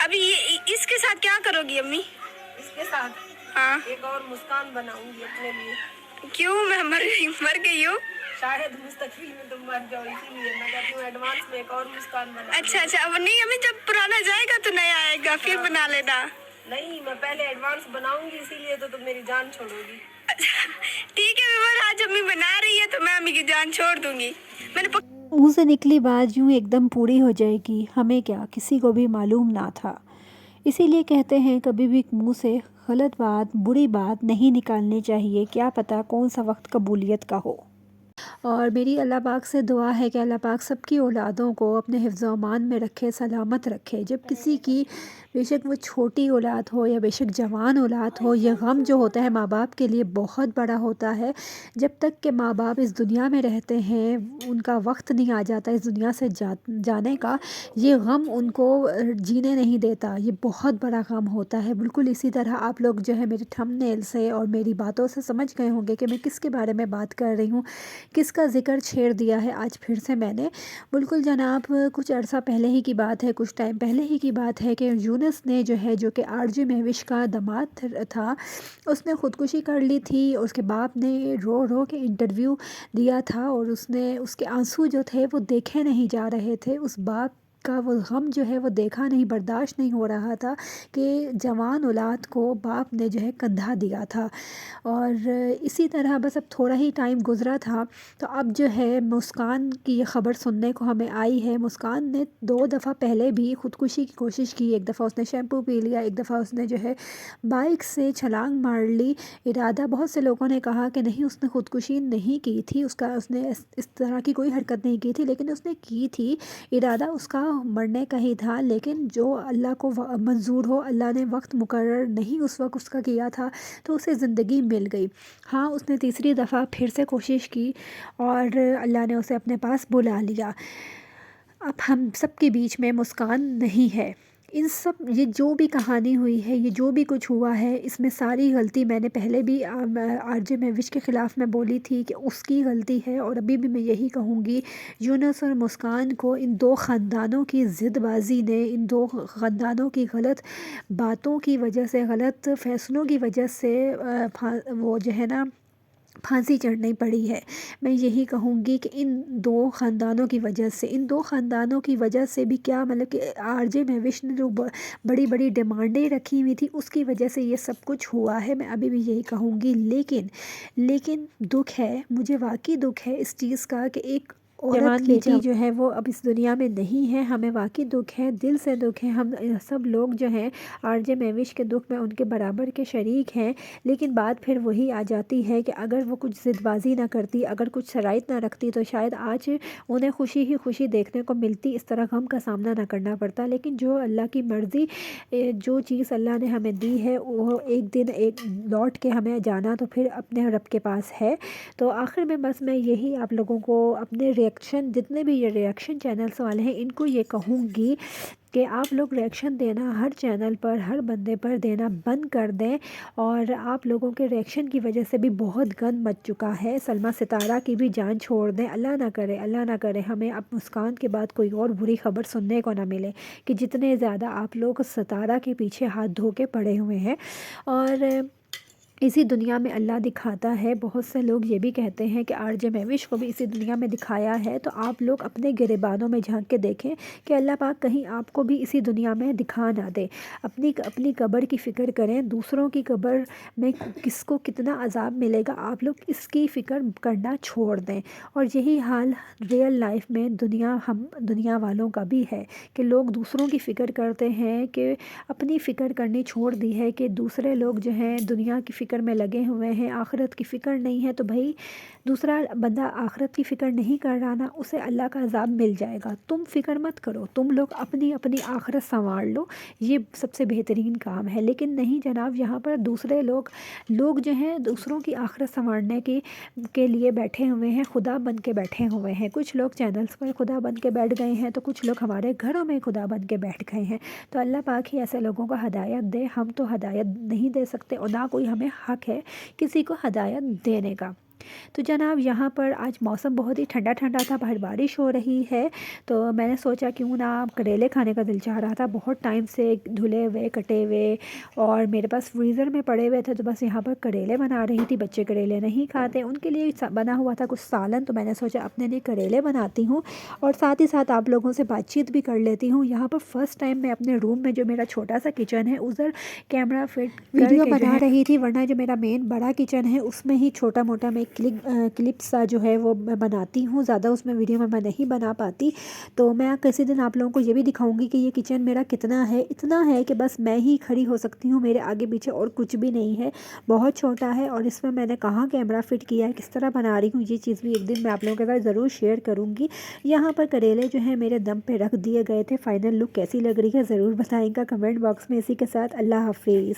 अभी इसके साथ क्या करोगी अम्मी? इसके साथ हाँ। एक और मुस्कान बनाऊंगी अपने लिए। क्यों? मैं मर गई हूँ। शायद मुस्तकबिल में तुम मर जाओ, इसीलिए मैं कहती हूँ एडवांस में एक और मुस्कान बना। अच्छा, अब नहीं अम्मी, जब पुराना जाएगा तो नया आएगा, फिर बना लेना। नहीं, मैं पहले एडवांस बनाऊंगी, इसीलिए तो तुम मेरी जान छोड़ोगी। ठीक है, आज अम्मी बना रही है तो मैं अम्मी की जान छोड़ दूंगी। मैंने मुंह से निकली बात यूं एकदम पूरी हो जाएगी, हमें क्या, किसी को भी मालूम ना था। इसीलिए कहते हैं कभी भी मुंह से गलत बात, बुरी बात नहीं निकालनी चाहिए, क्या पता कौन सा वक्त कबूलियत का हो। और मेरी अल्लाह पाक से दुआ है कि अल्लाह पाक सबकी औलादों को अपने हिफ्ज़ व अमान में रखे, सलामत रखे। जब किसी की, बेशक वो छोटी औलाद हो या बेशक जवान औलाद हो, ये गम जो होता है माँ बाप के लिए बहुत बड़ा होता है। जब तक कि माँ बाप इस दुनिया में रहते हैं, उनका वक्त नहीं आ जाता इस दुनिया से जाने का, ये गम उनको जीने नहीं देता। ये बहुत बड़ा गम होता है। बिल्कुल इसी तरह आप लोग जो है मेरे थंबनेल से और मेरी बातों से समझ गए होंगे कि मैं किसके बारे में बात कर रही हूँ, किसका ज़िक्र छेड़ दिया है आज फिर से मैंने। बिल्कुल जनाब, कुछ अरसा पहले ही की बात है, कुछ टाइम पहले ही की बात है कि यूनुस ने जो है, जो कि आरजे महविश का दामाद था, उसने ख़ुदकुशी कर ली थी। और उसके बाप ने रो रो के इंटरव्यू दिया था और उसने, उसके आंसू जो थे वो देखे नहीं जा रहे थे। उस बाप का वो गम जो है वो देखा नहीं, बर्दाश्त नहीं हो रहा था कि जवान औलाद को बाप ने जो है कंधा दिया था। और इसी तरह बस अब थोड़ा ही टाइम गुज़रा था तो अब जो है मुस्कान की ये ख़बर सुनने को हमें आई है। मुस्कान ने 2 दफ़ा पहले भी ख़ुदकुशी की कोशिश की। एक दफ़ा उसने शैम्पू पी लिया, एक दफ़ा उसने जो है बाइक से छलांग मार ली। इरादा, बहुत से लोगों ने कहा कि नहीं, उसने ख़ुदकुशी नहीं की थी, उसने इस तरह की कोई हरकत नहीं की थी, लेकिन उसने की थी। इरादा उसका मरने का ही था, लेकिन जो अल्लाह को मंजूर हो, अल्लाह ने वक्त मुकर्रर नहीं उस वक्त उसका किया था तो उसे ज़िंदगी मिल गई। हाँ, उसने तीसरी दफ़ा फिर से कोशिश की और अल्लाह ने उसे अपने पास बुला लिया। अब हम सब के बीच में मुस्कान नहीं है। इन सब, ये जो भी कहानी हुई है, ये जो भी कुछ हुआ है, इसमें सारी गलती मैंने पहले भी आरजे महविश के ख़िलाफ़ मैं बोली थी कि उसकी गलती है, और अभी भी मैं यही कहूँगी। यूनुस और मुस्कान को इन 2 ख़ानदानों की ज़िदबाज़ी ने, इन 2 ख़ानदानों की गलत बातों की वजह से, गलत फ़ैसलों की वजह से वो जो है ना, फांसी चढ़नी पड़ी है। मैं यही कहूँगी कि इन 2 ख़ानदानों की वजह से, इन 2 ख़ानदानों की वजह से भी क्या, मतलब कि आरजे महविश ने जो बड़ी बड़ी डिमांडें रखी हुई थी, उसकी वजह से ये सब कुछ हुआ है। मैं अभी भी यही कहूँगी। लेकिन दुख है, मुझे वाकई दुख है इस चीज़ का कि एक औरत बेटी जो है वो अब इस दुनिया में नहीं है। हमें वाकई दुख है, दिल से दुख है। हम सब लोग जो हैं आरजे महविश के दुख में उनके बराबर के शरीक हैं। लेकिन बात फिर वही आ जाती है कि अगर वो कुछ ज़िदबाज़ी ना करती, अगर कुछ शराइत ना रखती, तो शायद आज उन्हें खुशी ही खुशी देखने को मिलती, इस तरह गम का सामना ना करना पड़ता। लेकिन जो अल्लाह की मर्ज़ी, जो चीज़ अल्लाह ने हमें दी है वो एक दिन एक लौट के हमें जाना तो फिर अपने रब के पास है। तो आखिर में बस मैं यही आप लोगों को अपने रिएक्शन, जितने भी ये रिएक्शन चैनल्स वाले हैं, इनको ये कहूँगी कि आप लोग रिएक्शन देना हर चैनल पर, हर बंदे पर देना बंद कर दें। और आप लोगों के रिएक्शन की वजह से भी बहुत गंद मच चुका है। सलमा सितारा की भी जान छोड़ दें। अल्लाह ना करे, अल्लाह ना करे हमें अब मुस्कान के बाद कोई और बुरी खबर सुनने को ना मिले कि जितने ज़्यादा आप लोग सितारा के पीछे हाथ धो के पड़े हुए हैं। और इसी दुनिया में अल्लाह दिखाता है। बहुत से लोग ये भी कहते हैं कि आरजे महविश को भी इसी दुनिया में दिखाया है। तो आप लोग अपने गिरेबानों में झांक के देखें कि अल्लाह पाक कहीं आपको भी इसी दुनिया में दिखा ना दे। अपनी कब्र की फ़िक्र करें, दूसरों की कब्र में किसको कितना अजाब मिलेगा, आप लोग इसकी फ़िक्र करना छोड़ दें। और यही हाल रियल लाइफ में दुनिया वालों का भी है कि लोग दूसरों की फ़िक्र करते हैं, कि अपनी फ़िक्र करनी छोड़ दी है कि दूसरे लोग जो हैं दुनिया की फ़िक्र में लगे हुए हैं, आखिरत की फ़िक्र नहीं है। तो भाई, दूसरा बंदा आखिरत की फ़िक्र नहीं कर रहा ना, उसे अल्लाह का अज़ाब मिल जाएगा। तुम फ़िक्र मत करो, तुम लोग अपनी अपनी आखिरत संवार लो, ये सबसे बेहतरीन काम है। लेकिन नहीं जनाब, यहाँ पर दूसरे लोग जो हैं दूसरों की आखिरत संवारने के लिए बैठे हुए हैं, खुदा बन के बैठे हुए हैं। कुछ लोग चैनल्स पर खुदा बन के बैठ गए हैं, तो कुछ लोग हमारे घरों में खुदा बन के बैठ गए हैं। तो अल्लाह पाक ही ऐसे लोगों को हदायत दे। हम तो हदायत नहीं दे सकते और ना कोई हमें हक है किसी को हदायत देने का। तो जनाब यहाँ पर आज मौसम बहुत ही ठंडा ठंडा था, बाहर बारिश हो रही है, तो मैंने सोचा क्यों ना करेले खाने का दिल चाह रहा था। बहुत टाइम से धुले हुए कटे हुए और मेरे पास फ्रीज़र में पड़े हुए थे, तो बस यहाँ पर करेले बना रही थी। बच्चे करेले नहीं खाते, उनके लिए बना हुआ था कुछ सालन, तो मैंने सोचा अपने लिए करेले बनाती हूँ और साथ ही साथ आप लोगों से बातचीत भी कर लेती हूँ। यहाँ पर फर्स्ट टाइम मैं अपने रूम में, जो मेरा छोटा सा किचन है, उधर कैमरा फिट वीडियो बना रही थी, वरना जो मेरा मेन बड़ा किचन है उसमें ही छोटा मोटा मैं क्लिप्स सा जो है वो मैं बनाती हूँ। ज़्यादा उसमें वीडियो में मैं नहीं बना पाती। तो मैं किसी दिन आप लोगों को ये भी दिखाऊंगी कि ये किचन मेरा कितना है। इतना है कि बस मैं ही खड़ी हो सकती हूँ, मेरे आगे पीछे और कुछ भी नहीं है, बहुत छोटा है। और इसमें मैंने कहाँ कैमरा फिट किया है, किस तरह बना रही हूँ, ये चीज़ भी एक दिन मैं आप लोगों के साथ ज़रूर शेयर करूँगी। यहाँ पर करेले जो है मेरे दम पे रख दिए गए थे। फाइनल लुक कैसी लग रही है ज़रूर बताएगा कमेंट बॉक्स में। इसी के साथ अल्लाह हाफिज़।